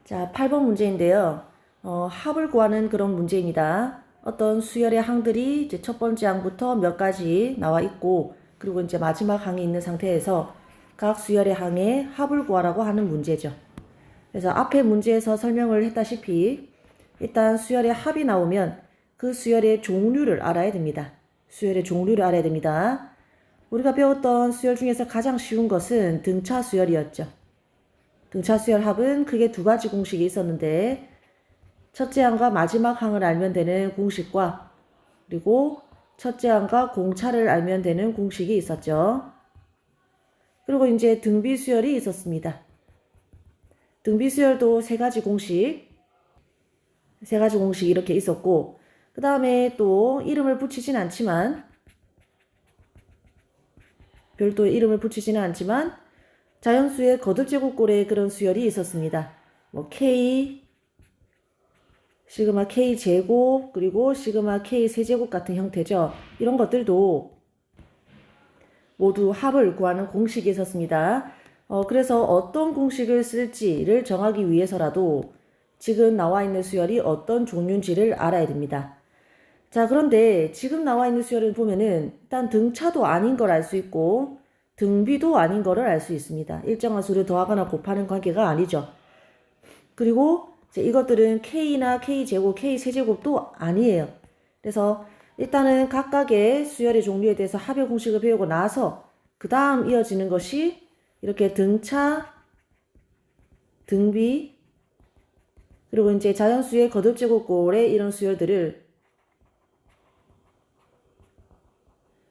자, 8번 문제인데요. 합을 구하는 그런 문제입니다. 어떤 수열의 항들이 이제 첫 번째 항부터 몇 가지 나와 있고, 그리고 이제 마지막 항이 있는 상태에서 각 수열의 항의 합을 구하라고 하는 문제죠. 그래서 앞에 문제에서 설명을 했다시피 일단 수열의 합이 나오면 그 수열의 종류를 알아야 됩니다. 수열의 종류를 알아야 됩니다. 우리가 배웠던 수열 중에서 가장 쉬운 것은 등차 수열이었죠. 등차 수열 합은 크게 두 가지 공식이 있었는데 첫째 항과 마지막 항을 알면 되는 공식과 그리고 첫째 항과 공차를 알면 되는 공식이 있었죠. 그리고 이제 등비 수열이 있었습니다. 등비 수열도 세 가지 공식 이렇게 있었고, 그 다음에 또 이름을 붙이진 않지만, 별도의 이름을 붙이지는 않지만 자연수의 거듭제곱꼴의 그런 수열이 있었습니다. 뭐 K, 시그마 K 제곱, 그리고 시그마 K 세제곱 같은 형태죠. 이런 것들도 모두 합을 구하는 공식이 있었습니다. 그래서 어떤 공식을 쓸지를 정하기 위해서라도 지금 나와 있는 수열이 어떤 종류인지를 알아야 됩니다. 자, 그런데 지금 나와 있는 수열을 보면은 일단 등차도 아닌 걸 알 수 있고 등비도 아닌 거를 알 수 있습니다. 일정한 수를 더하거나 곱하는 관계가 아니죠. 그리고 이것들은 K나 K제곱, K세제곱도 아니에요. 그래서 일단은 각각의 수열의 종류에 대해서 합의 공식을 배우고 나서 그 다음 이어지는 것이 이렇게 등차, 등비, 그리고 이제 자연수의 거듭제곱꼴의 이런 수열들을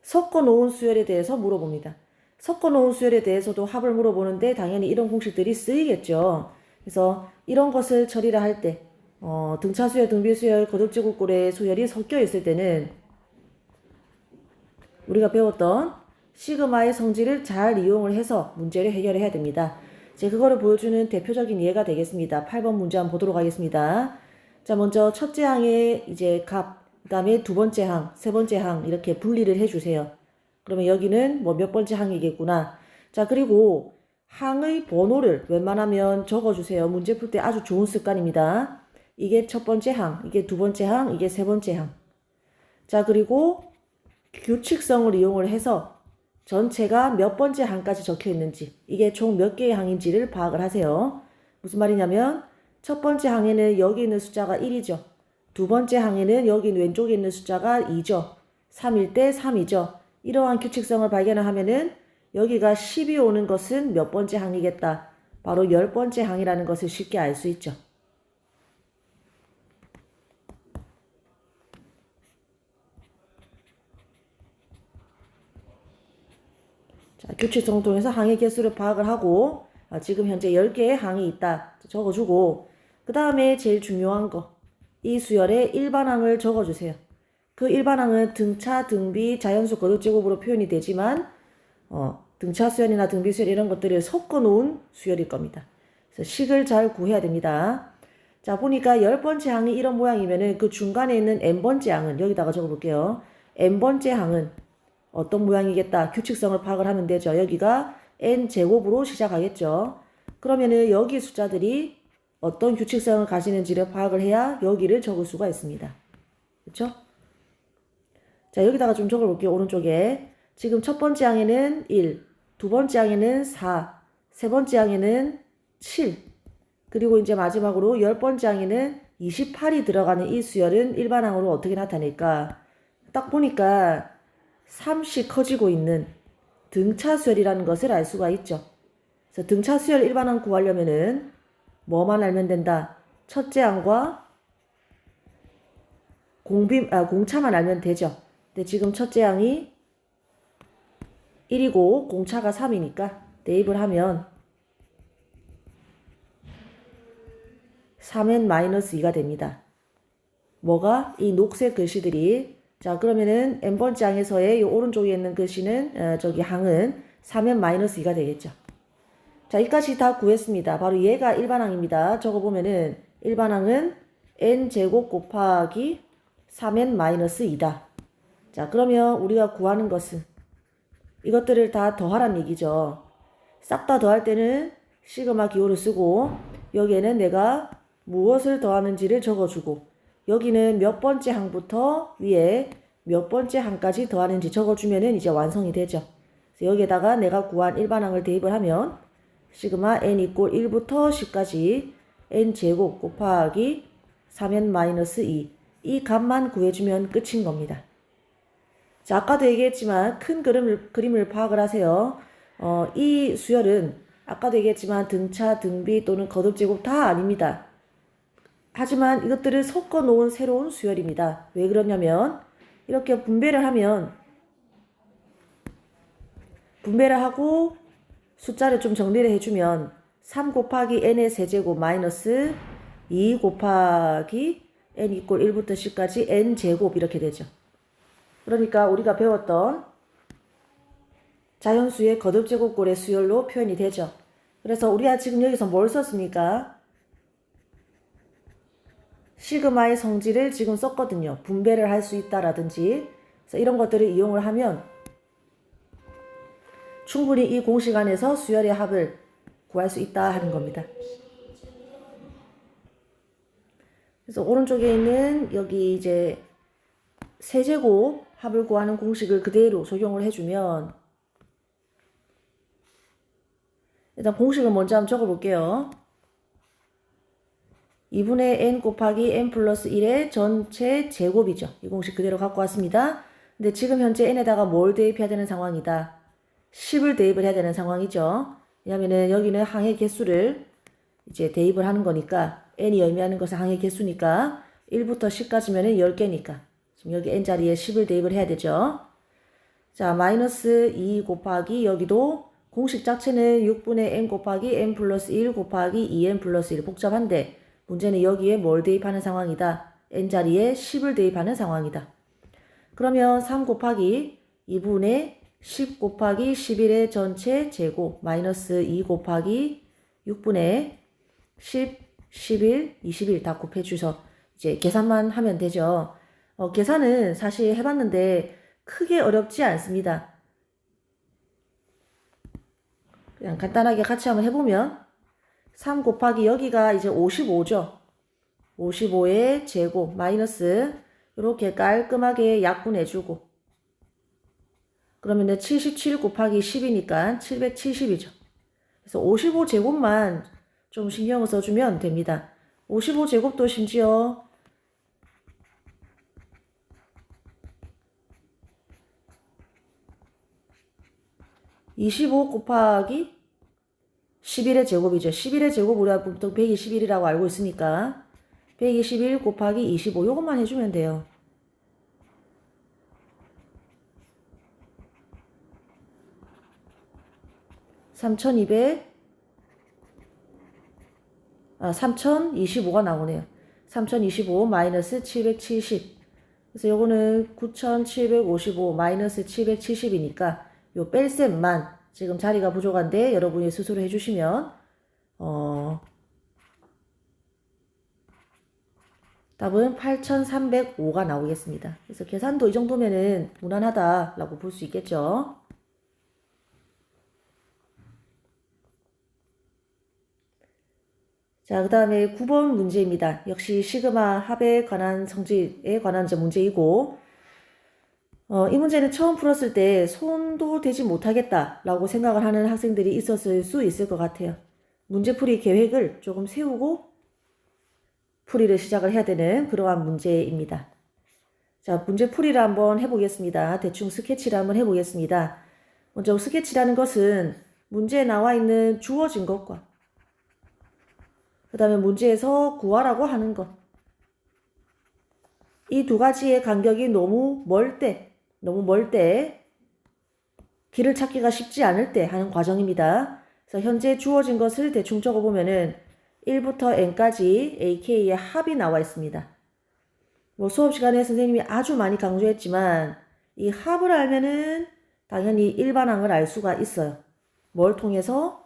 섞어놓은 수열에 대해서 물어봅니다. 섞어놓은 수열에 대해서도 합을 물어보는데 당연히 이런 공식들이 쓰이겠죠. 그래서 이런 것을 처리를 할 때 등차수열, 등비수열, 거듭제곱꼴의 수열이 섞여 있을 때는 우리가 배웠던 시그마의 성질을 잘 이용을 해서 문제를 해결해야 됩니다. 그거를 보여주는 대표적인 예가 되겠습니다. 8번 문제 한번 보도록 하겠습니다. 자, 먼저 첫째 항의 이제 값, 그 다음에 두 번째 항, 세 번째 항 이렇게 분리를 해주세요. 그러면 여기는 뭐 몇 번째 항이겠구나. 자, 그리고 항의 번호를 웬만하면 적어주세요. 문제 풀 때 아주 좋은 습관입니다. 이게 첫 번째 항, 이게 두 번째 항, 이게 세 번째 항. 자, 그리고 규칙성을 이용을 해서 전체가 몇 번째 항까지 적혀 있는지, 이게 총 몇 개의 항인지를 파악을 하세요. 무슨 말이냐면 첫 번째 항에는 여기 있는 숫자가 1이죠. 두 번째 항에는 여기 왼쪽에 있는 숫자가 2죠. 3일 때 3이죠. 이러한 규칙성을 발견을 하면은 여기가 10이 오는 것은 몇 번째 항이겠다. 바로 10번째 항이라는 것을 쉽게 알 수 있죠. 자, 규칙성을 통해서 항의 개수를 파악을 하고 지금 현재 10개의 항이 있다. 적어주고 그 다음에 제일 중요한 거, 이 수열의 일반항을 적어주세요. 그 일반항은 등차, 등비, 자연수 거듭제곱으로 표현이 되지만 등차 수열이나 등비 수열 이런 것들을 섞어 놓은 수열일 겁니다. 그래서 식을 잘 구해야 됩니다. 자, 보니까 10번째 항이 이런 모양이면은 그 중간에 있는 n번째 항은 여기다가 적어볼게요. n번째 항은 어떤 모양이겠다. 규칙성을 파악을 하면 되죠. 여기가 n제곱으로 시작하겠죠. 그러면은 여기 숫자들이 어떤 규칙성을 가지는지를 파악을 해야 여기를 적을 수가 있습니다. 그렇죠? 자, 여기다가 좀 적어볼게요. 오른쪽에. 지금 첫 번째 항에는 1, 두 번째 항에는 4, 세 번째 항에는 7, 그리고 이제 마지막으로 10번째 항에는 28이 들어가는 이 수열은 일반항으로 어떻게 나타낼까? 딱 보니까 3씩 커지고 있는 등차수열이라는 것을 알 수가 있죠. 그래서 등차수열 일반항 구하려면은 뭐만 알면 된다? 첫째 항과 공차만 알면 되죠. 근데 지금 첫째 항이 1이고 공차가 3이니까 대입을 하면 3n-2가 됩니다. 뭐가? 이 녹색 글씨들이. 자, 그러면은 n번째 항에서의 이 오른쪽에 있는 글씨는 저기 항은 3n-2가 되겠죠. 자, 여기까지 다 구했습니다. 바로 얘가 일반항입니다. 적어보면은 일반항은 n제곱 곱하기 3n-2다. 자, 그러면 우리가 구하는 것은 이것들을 다 더하란 얘기죠. 싹 다 더할 때는 시그마 기호를 쓰고 여기에는 내가 무엇을 더하는지를 적어주고 여기는 몇 번째 항부터 위에 몇 번째 항까지 더하는지 적어주면은 이제 완성이 되죠. 그래서 여기에다가 내가 구한 일반항을 대입을 하면 시그마 n 이꼴 1부터 10까지 n 제곱 곱하기 3n 마이너스 2 이 값만 구해주면 끝인 겁니다. 자, 아까도 얘기했지만 큰 그림을 파악을 하세요. 이 수열은 아까도 얘기했지만 등차, 등비 또는 거듭제곱 다 아닙니다. 하지만 이것들을 섞어 놓은 새로운 수열입니다. 왜 그러냐면 이렇게 분배를 하고 숫자를 좀 정리를 해주면 3 곱하기 n의 세제곱 마이너스 2 곱하기 n 이꼴 1부터 10까지 n 제곱 이렇게 되죠. 그러니까 우리가 배웠던 자연수의 거듭제곱꼴의 수열로 표현이 되죠. 그래서 우리가 지금 여기서 뭘 썼습니까? 시그마의 성질을 지금 썼거든요. 분배를 할 수 있다라든지. 그래서 이런 것들을 이용을 하면 충분히 이 공식 안에서 수열의 합을 구할 수 있다 하는 겁니다. 그래서 오른쪽에 있는 여기 이제 세제곱 합을 구하는 공식을 그대로 적용을 해주면 일단 공식을 먼저 한번 적어볼게요. 2분의 n 곱하기 n 플러스 1의 전체 제곱이죠. 이 공식 그대로 갖고 왔습니다. 근데 지금 현재 n에다가 뭘 대입해야 되는 상황이다. 10을 대입을 해야 되는 상황이죠. 왜냐면은 여기는 항의 개수를 이제 대입을 하는 거니까 n이 의미하는 것은 항의 개수니까 1부터 10까지면은 10개니까 지금 여기 n 자리에 10을 대입을 해야 되죠. 자, 마이너스 2 곱하기 여기도 공식 자체는 6분의 n 곱하기 n 플러스 1 곱하기 2n 플러스 1 복잡한데 문제는 여기에 뭘 대입하는 상황이다. n 자리에 10을 대입하는 상황이다. 그러면 3 곱하기 2분의 10 곱하기 11의 전체 제곱 마이너스 2 곱하기 6분의 10, 11, 21 다 곱해주셔서 이제 계산만 하면 되죠. 계산은 사실 해봤는데 크게 어렵지 않습니다. 그냥 간단하게 같이 한번 해보면 3 곱하기 여기가 이제 55죠. 55의 제곱 마이너스 이렇게 깔끔하게 약분해주고 그러면 77 곱하기 10이니까 770이죠. 그래서 55제곱만 좀 신경을 써주면 됩니다. 55제곱도 심지어 25 곱하기 11의 제곱이죠. 11의 제곱 우리가 보통 121이라고 알고 있으니까 121 곱하기 25 요것만 해주면 돼요. 3025가 나오네요. 3025 마이너스 770. 그래서 요거는 9755 마이너스 770이니까 요 뺄셈만 지금 자리가 부족한데 여러분이 스스로 해주시면 답은 8305가 나오겠습니다. 그래서 계산도 이 정도면은 무난하다라고 볼 수 있겠죠. 자, 그 다음에 9번 문제입니다. 역시 시그마 합에 관한 성질에 관한 문제이고 이 문제는 처음 풀었을 때 손도 대지 못하겠다라고 생각을 하는 학생들이 있었을 수 있을 것 같아요. 문제풀이 계획을 조금 세우고 풀이를 시작을 해야 되는 그러한 문제입니다. 자, 문제풀이를 한번 해보겠습니다. 대충 스케치를 한번 해보겠습니다. 먼저 스케치라는 것은 문제에 나와 있는 주어진 것과 그 다음에 문제에서 구하라고 하는 것. 이 두 가지의 간격이 너무 멀 때, 길을 찾기가 쉽지 않을 때 하는 과정입니다. 그래서 현재 주어진 것을 대충 적어보면은 1부터 n까지 AK의 합이 나와 있습니다. 뭐 수업 시간에 선생님이 아주 많이 강조했지만 이 합을 알면은 당연히 일반항을 알 수가 있어요. 뭘 통해서?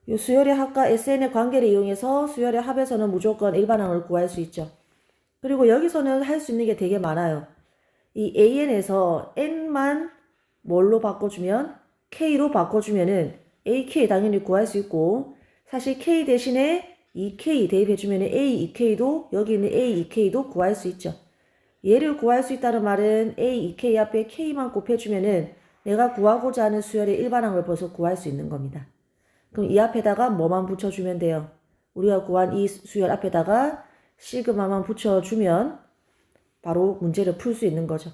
이 수열의 합과 SN의 관계를 이용해서 수열의 합에서는 무조건 일반항을 구할 수 있죠. 그리고 여기서는 할 수 있는 게 되게 많아요. 이 AN에서 N만 뭘로 바꿔주면 K로 바꿔주면은 AK 당연히 구할 수 있고, 사실 K 대신에 2K 대입해주면은 A, 2K도 여기 있는 A, 2K도 구할 수 있죠. 얘를 구할 수 있다는 말은 A, 2K 앞에 K만 곱해주면은 내가 구하고자 하는 수열의 일반항을 벌써 구할 수 있는 겁니다. 그럼 이 앞에다가 뭐만 붙여주면 돼요? 우리가 구한 이 수열 앞에다가 시그마만 붙여주면 바로 문제를 풀 수 있는 거죠.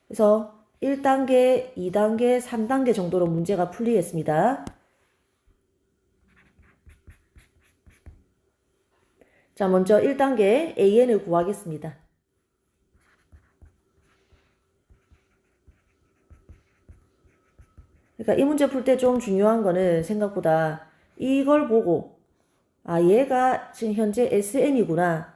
그래서 1단계, 2단계, 3단계 정도로 문제가 풀리겠습니다. 자, 먼저 1단계 AN을 구하겠습니다. 그러니까 이 문제 풀 때 좀 중요한 거는 생각보다 이걸 보고 얘가 지금 현재 SN이구나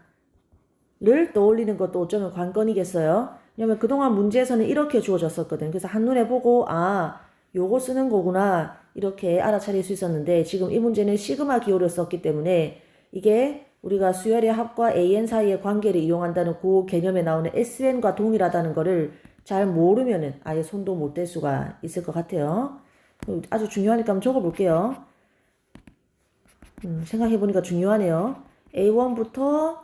를 떠올리는 것도 어쩌면 관건이겠어요. 왜냐면 그동안 문제에서는 이렇게 주어졌었거든. 그래서 한눈에 보고 요거 쓰는 거구나 이렇게 알아차릴 수 있었는데, 지금 이 문제는 시그마 기호를 썼기 때문에 이게 우리가 수열의 합과 AN 사이의 관계를 이용한다는 그 개념에 나오는 SN과 동일하다는 거를 잘 모르면은 아예 손도 못 댈 수가 있을 것 같아요. 아주 중요하니까 한번 적어볼게요. 생각해보니까 중요하네요. A1부터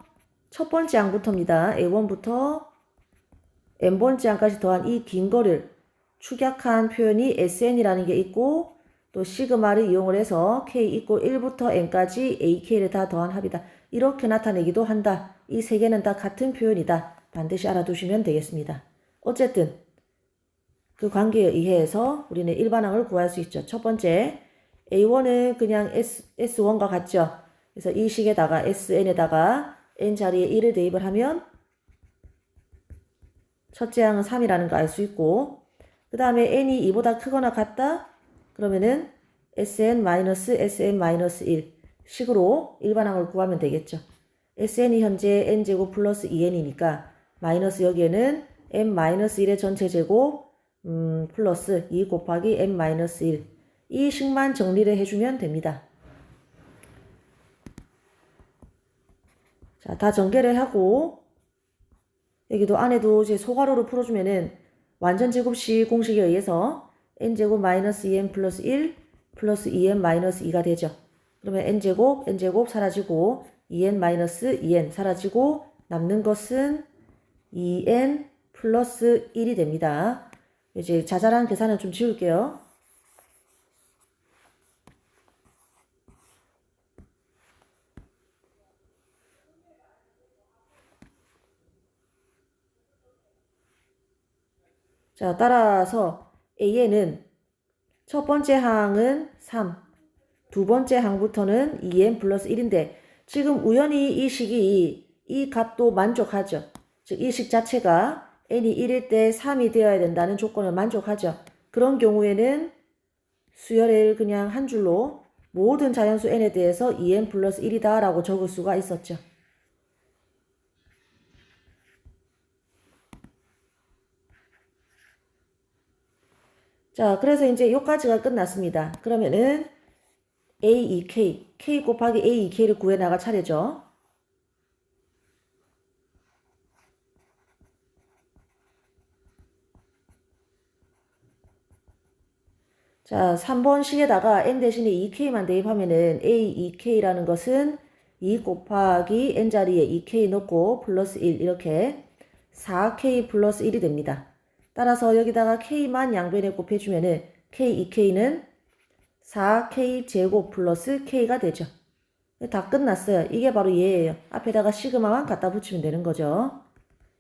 첫 번째 항부터입니다. A1부터 N번째 항까지 더한 이 긴 거를 축약한 표현이 SN이라는 게 있고, 또 시그마를 이용을 해서 K 이꼴 1부터 N까지 AK를 다 더한 합이다. 이렇게 나타내기도 한다. 이 세 개는 다 같은 표현이다. 반드시 알아두시면 되겠습니다. 어쨌든 그 관계에 의해서 우리는 일반항을 구할 수 있죠. 첫 번째, A1은 그냥 S1과 같죠. 그래서 이 식에다가 SN에다가 N 자리에 1을 대입을 하면 첫째 항은 3이라는 거 알 수 있고, 그 다음에 n이 2보다 크거나 같다? 그러면은 sn-sn-1 식으로 일반항을 구하면 되겠죠. sn이 현재 n제곱 플러스 2n이니까 마이너스 여기에는 n-1의 전체 제곱 플러스 2 곱하기 n-1 이 식만 정리를 해주면 됩니다. 자, 다 전개를 하고 여기도 안에도 이제 소괄호로 풀어주면은 완전 제곱식 공식에 의해서 n제곱 마이너스 2n 플러스 1 플러스 2n 마이너스 2가 되죠. 그러면 n제곱 사라지고 2n 마이너스 2n 사라지고 남는 것은 2n 플러스 1이 됩니다. 이제 자잘한 계산은 좀 지울게요. 자, 따라서 AN은 첫 번째 항은 3, 두 번째 항부터는 2n 플러스 1인데 지금 우연히 이 식이 이 값도 만족하죠. 즉 이 식 자체가 n이 1일 때 3이 되어야 된다는 조건을 만족하죠. 그런 경우에는 수열을 그냥 한 줄로 모든 자연수 n에 대해서 2n 플러스 1이다 라고 적을 수가 있었죠. 자, 그래서 이제 여기까지가 끝났습니다. 그러면은 A, 2K, K 곱하기 A, 2K를 구해 나갈 차례죠. 자, 3번 식에다가 n 대신에 2K만 대입하면은 A, 2K라는 것은 2 곱하기 n 자리에 2K 넣고 플러스 1 이렇게 4K 플러스 1이 됩니다. 따라서 여기다가 K만 양변에 곱해주면은 K, 2K는 4K 제곱 플러스 K가 되죠. 다 끝났어요. 이게 바로 얘예요. 앞에다가 시그마만 갖다 붙이면 되는 거죠.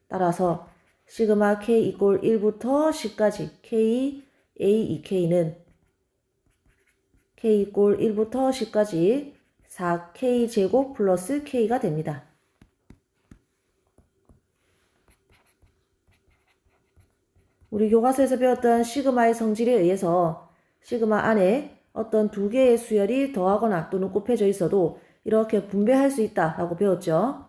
따라서 시그마 K 이꼴 1부터 10까지 K, A, 2K는 K 이꼴 1부터 10까지 4K 제곱 플러스 K가 됩니다. 우리 교과서에서 배웠던 시그마의 성질에 의해서 시그마 안에 어떤 두 개의 수열이 더하거나 또는 곱해져 있어도 이렇게 분배할 수 있다라고 배웠죠.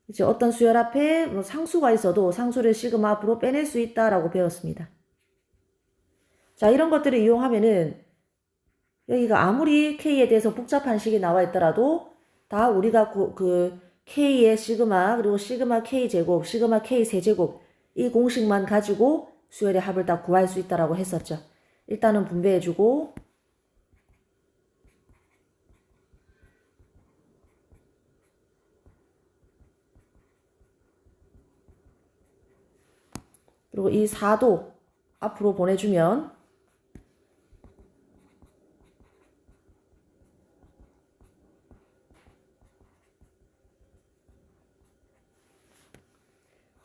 이제 어떤 수열 앞에 상수가 있어도 상수를 시그마 앞으로 빼낼 수 있다라고 배웠습니다. 자, 이런 것들을 이용하면은 여기가 아무리 K에 대해서 복잡한 식이 나와 있더라도 다 우리가 그 K의 시그마 그리고 시그마 K 제곱, 시그마 K 세제곱 이 공식만 가지고 수열의 합을 다 구할 수 있다라고 했었죠. 일단은 분배해주고 그리고 이 4도 앞으로 보내주면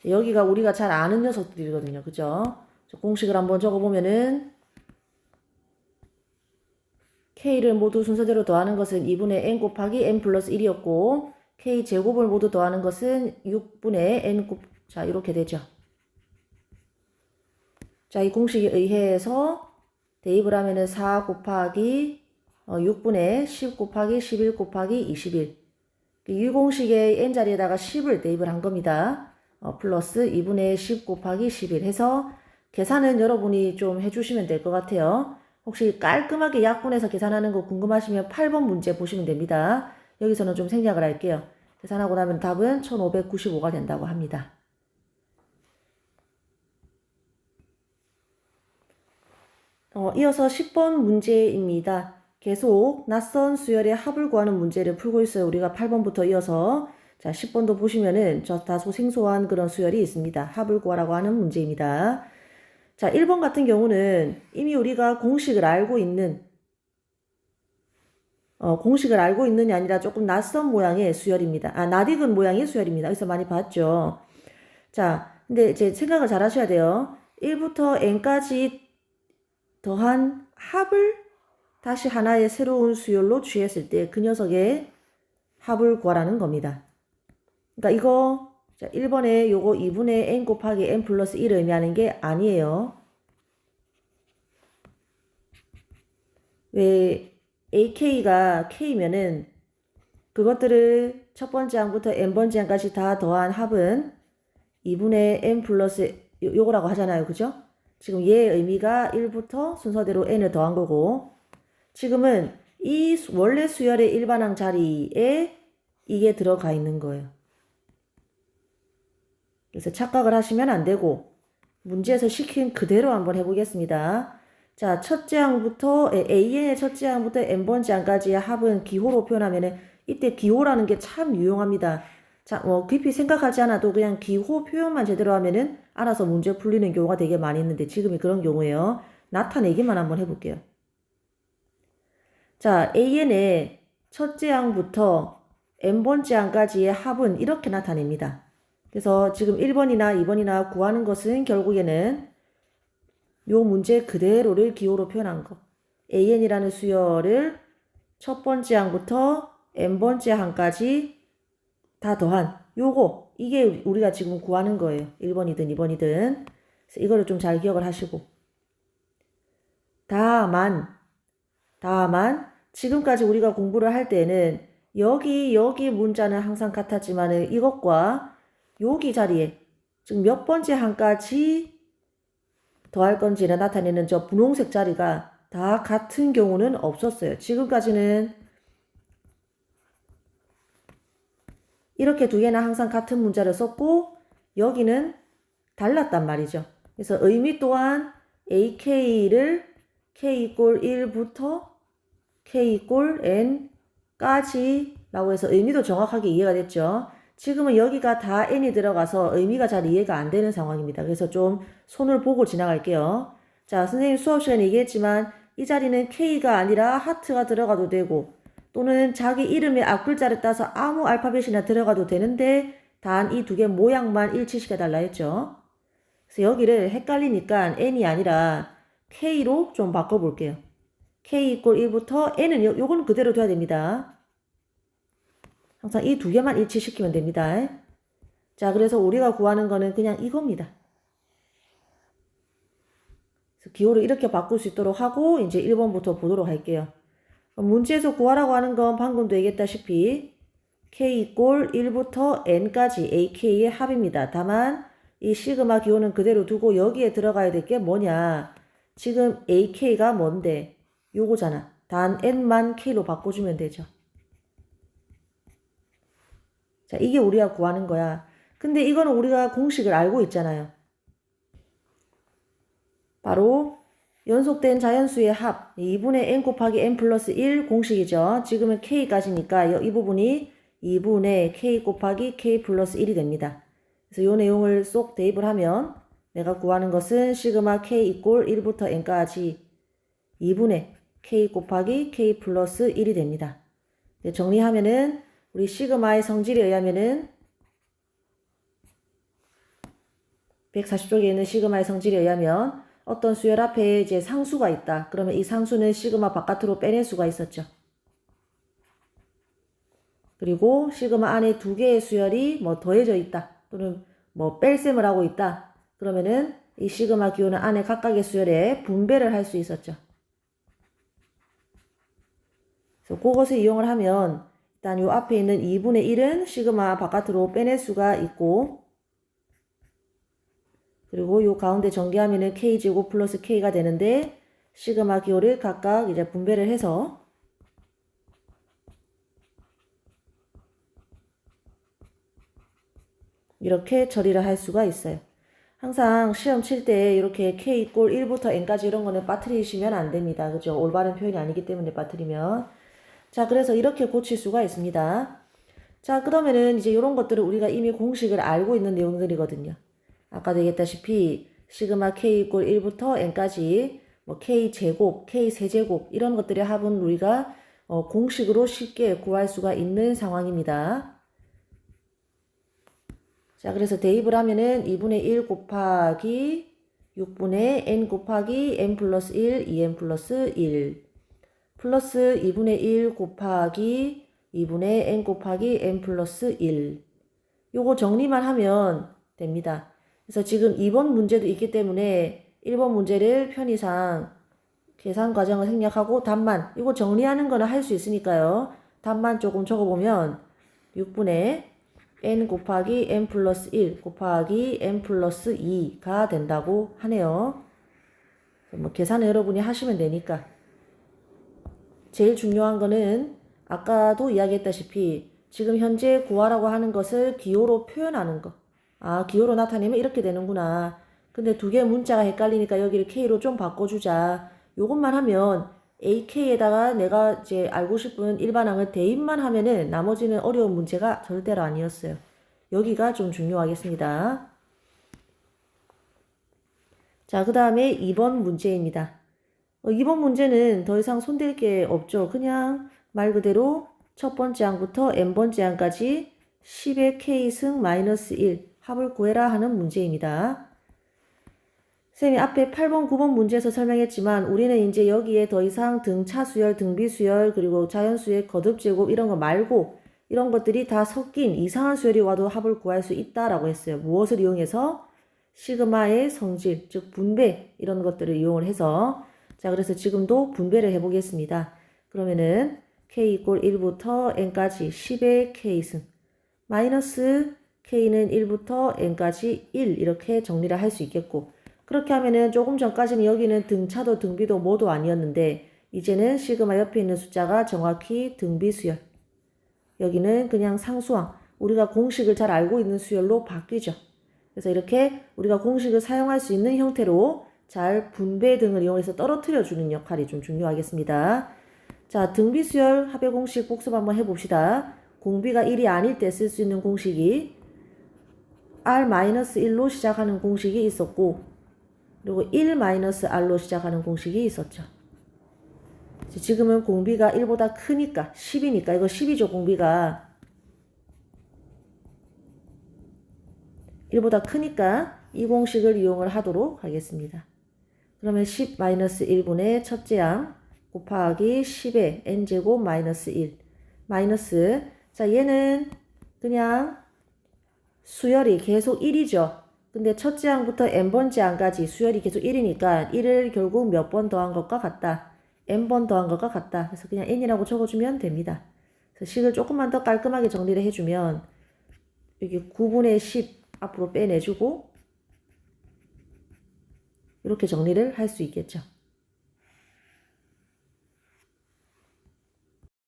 여기가 우리가 잘 아는 녀석들이거든요. 그죠? 공식을 한번 적어보면은 K를 모두 순서대로 더하는 것은 2분의 n 곱하기 n 플러스 1이었고 K 제곱을 모두 더하는 것은 6분의 n 자 이렇게 되죠. 자, 이 공식에 의해서 대입을 하면은 4 곱하기 6분의 10 곱하기 11 곱하기 21 이 공식의 n자리에다가 10을 대입을 한 겁니다. 플러스 2분의 10 곱하기 11 해서 계산은 여러분이 좀 해주시면 될 것 같아요. 혹시 깔끔하게 약분해서 계산하는 거 궁금하시면 8번 문제 보시면 됩니다. 여기서는 좀 생략을 할게요. 계산하고 나면 답은 1595가 된다고 합니다. 이어서 10번 문제입니다. 계속 낯선 수열의 합을 구하는 문제를 풀고 있어요. 우리가 8번부터 이어서 자 10번도 보시면은 다소 생소한 그런 수열이 있습니다. 합을 구하라고 하는 문제입니다. 자 1번 같은 경우는 이미 우리가 공식을 알고 있는 공식을 알고 있는이 아니라 조금 낯선 모양의 수열입니다. 낯익은 모양의 수열입니다. 여기서 많이 봤죠. 자 근데 이제 생각을 잘 하셔야 돼요. 1부터 n까지 더한 합을 다시 하나의 새로운 수열로 취했을 때 그 녀석의 합을 구하라는 겁니다. 그러니까 이거 자 1번에 요거 2분의 n 곱하기 n 플러스 1을 의미하는 게 아니에요. 왜 AK가 K면은 그것들을 첫 번째 항부터 n번째 항까지 다 더한 합은 2분의 n 플러스 요거라고 하잖아요. 그죠? 지금 얘의 의미가 1부터 순서대로 n을 더한 거고 지금은 이 원래 수열의 일반항 자리에 이게 들어가 있는 거예요. 그래서 착각을 하시면 안 되고 문제에서 시킨 그대로 한번 해보겠습니다. 자, 첫째 항부터 AN의 첫째 항부터 n번째 항까지의 합은 기호로 표현하면은 이때 기호라는 게 참 유용합니다. 자, 깊이 생각하지 않아도 그냥 기호 표현만 제대로 하면은 알아서 문제 풀리는 경우가 되게 많이 있는데 지금이 그런 경우예요. 나타내기만 한번 해볼게요. 자, AN의 첫째 항부터 n번째 항까지의 합은 이렇게 나타냅니다. 그래서 지금 1번이나 2번이나 구하는 것은 결국에는 요 문제 그대로를 기호로 표현한 거. AN이라는 수열을 첫 번째 항부터 n번째 항까지 다 더한 요거 이게 우리가 지금 구하는 거예요. 1번이든 2번이든 그래서 이거를 좀 잘 기억을 하시고 다만 지금까지 우리가 공부를 할 때는 여기 문자는 항상 같았지만 이것과 여기 자리에 지금 몇 번째 항까지 더할 건지를 나타내는 저 분홍색 자리가 다 같은 경우는 없었어요. 지금까지는 이렇게 두 개는 항상 같은 문자를 썼고 여기는 달랐단 말이죠. 그래서 의미 또한 AK를 K 이꼴 1부터 K 이꼴 N까지 라고 해서 의미도 정확하게 이해가 됐죠. 지금은 여기가 다 N이 들어가서 의미가 잘 이해가 안 되는 상황입니다. 그래서 좀 손을 보고 지나갈게요. 자, 선생님 수업 시간에 얘기했지만 이 자리는 K가 아니라 하트가 들어가도 되고 또는 자기 이름의 앞글자를 따서 아무 알파벳이나 들어가도 되는데 단 이 두 개 모양만 일치시켜 달라 했죠. 그래서 여기를 헷갈리니까 N이 아니라 K로 좀 바꿔볼게요. K 이꼴 1부터 N은 요건 그대로 둬야 됩니다. 항상 이 두 개만 일치시키면 됩니다. 자, 그래서 우리가 구하는 거는 그냥 이겁니다. 그래서 기호를 이렇게 바꿀 수 있도록 하고 이제 1번부터 보도록 할게요. 문제에서 구하라고 하는 건 방금도 얘기했다시피 K 이꼴 1부터 N까지 AK의 합입니다. 다만 이 시그마 기호는 그대로 두고 여기에 들어가야 될 게 뭐냐. 지금 AK가 뭔데? 요거잖아. 단 N만 K로 바꿔주면 되죠. 자, 이게 우리가 구하는 거야. 근데 이거는 우리가 공식을 알고 있잖아요. 바로 연속된 자연수의 합 2분의 n 곱하기 n 플러스 1 공식이죠. 지금은 k까지니까 이 부분이 2분의 k 곱하기 k 플러스 1이 됩니다. 그래서 이 내용을 쏙 대입을 하면 내가 구하는 것은 시그마 k 이꼴 1부터 n까지 2분의 k 곱하기 k 플러스 1이 됩니다. 정리하면은 우리 시그마의 성질에 의하면은 140쪽에 있는 시그마의 성질에 의하면 어떤 수열 앞에 이제 상수가 있다. 그러면 이 상수는 시그마 바깥으로 빼낼 수가 있었죠. 그리고 시그마 안에 두 개의 수열이 뭐 더해져 있다. 또는 뭐 뺄셈을 하고 있다. 그러면은 이 시그마 기호는 안에 각각의 수열에 분배를 할 수 있었죠. 그래서 그것을 이용을 하면 일단 요 앞에 있는 2분의 1은 시그마 바깥으로 빼낼 수가 있고, 그리고 요 가운데 전개하면은 k제곱 플러스 k가 되는데 시그마 기호를 각각 이제 분배를 해서 이렇게 처리를 할 수가 있어요. 항상 시험 칠 때 이렇게 k 이꼴 1부터 n까지 이런 거는 빠뜨리시면 안 됩니다. 그죠? 올바른 표현이 아니기 때문에 빠뜨리면. 자, 그래서 이렇게 고칠 수가 있습니다. 자, 그러면은 이제 이런 것들은 우리가 이미 공식을 알고 있는 내용들이거든요. 아까도 얘기했다시피 시그마 k 이꼴 1부터 n까지 뭐 k 제곱, k 세제곱 이런 것들의 합은 우리가 공식으로 쉽게 구할 수가 있는 상황입니다. 자, 그래서 대입을 하면은 2분의 1 곱하기 6분의 n 곱하기 n 플러스 1, 2n 플러스 1 플러스 2분의 1 곱하기 2분의 n 곱하기 n 플러스 1 요거 정리만 하면 됩니다. 그래서 지금 2번 문제도 있기 때문에 1번 문제를 편의상 계산 과정을 생략하고 답만 이거 정리하는 거는 할 수 있으니까요. 답만 조금 적어보면 6분의 n 곱하기 n 플러스 1 곱하기 n 플러스 2가 된다고 하네요. 뭐 계산을 여러분이 하시면 되니까. 제일 중요한 거는 아까도 이야기했다시피 지금 현재 구하라고 하는 것을 기호로 표현하는 거. 아, 기호로 나타내면 이렇게 되는구나. 근데 두 개의 문자가 헷갈리니까 여기를 K로 좀 바꿔주자. 요것만 하면 AK에다가 내가 이제 알고 싶은 일반항을 대입만 하면은 나머지는 어려운 문제가 절대로 아니었어요. 여기가 좀 중요하겠습니다. 자, 그 다음에 2번 문제입니다. 2번 문제는 더 이상 손댈 게 없죠. 그냥 말 그대로 첫 번째 항부터 n번째 항까지 10의 k승 마이너스 1 합을 구해라 하는 문제입니다. 쌤이 앞에 8번, 9번 문제에서 설명했지만 우리는 이제 여기에 더 이상 등차수열, 등비수열, 그리고 자연수의 거듭제곱 이런 거 말고 이런 것들이 다 섞인 이상한 수열이 와도 합을 구할 수 있다라고 했어요. 무엇을 이용해서? 시그마의 성질, 즉 분배 이런 것들을 이용을 해서 자, 그래서 지금도 분배를 해보겠습니다. 그러면은 k 이꼴 1부터 n까지 10의 k승 마이너스 k는 1부터 n까지 1 이렇게 정리를 할 수 있겠고, 그렇게 하면은 조금 전까지는 여기는 등차도 등비도 모두 아니었는데 이제는 시그마 옆에 있는 숫자가 정확히 등비수열, 여기는 그냥 상수항, 우리가 공식을 잘 알고 있는 수열로 바뀌죠. 그래서 이렇게 우리가 공식을 사용할 수 있는 형태로 잘 분배 등을 이용해서 떨어뜨려주는 역할이 좀 중요하겠습니다. 자, 등비수열 합의 공식 복습 한번 해봅시다. 공비가 1이 아닐 때 쓸 수 있는 공식이 R-1로 시작하는 공식이 있었고, 그리고 1-R로 시작하는 공식이 있었죠. 지금은 공비가 1보다 크니까 10이니까 이거 10이죠. 공비가 1보다 크니까 이 공식을 이용을 하도록 하겠습니다. 그러면 10-1분의 첫째 항 곱하기 10의 n제곱 마이너스 1 마이너스, 자, 얘는 그냥 수열이 계속 1이죠. 근데 첫째 항부터 n번째 항까지 수열이 계속 1이니까 1을 결국 몇 번 더한 것과 같다. n번 더한 것과 같다. 그래서 그냥 n이라고 적어주면 됩니다. 그래서 식을 조금만 더 깔끔하게 정리를 해주면 여기 9분의 10 앞으로 빼내주고 이렇게 정리를 할 수 있겠죠.